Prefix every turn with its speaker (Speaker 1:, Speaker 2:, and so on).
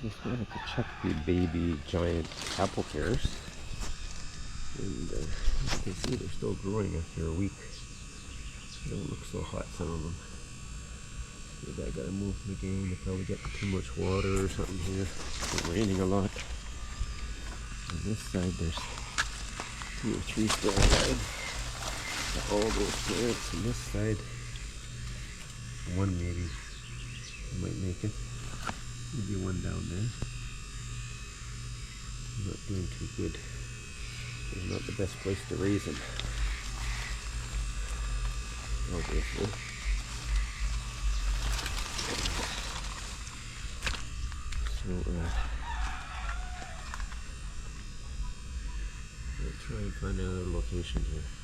Speaker 1: just wanted to check the baby giant apple pears. And you can see they're still growing after a week. They don't look so hot, some of them. Maybe I gotta move them again. They probably get too much water or something here. It's raining a lot. On this side there's 2 or 3 still alive. All those plants. On this side, 1 maybe. I might make it. Maybe 1 down there. Not doing too good. It's not the best place to raise them. Obviously. So, I'll try and find another location here.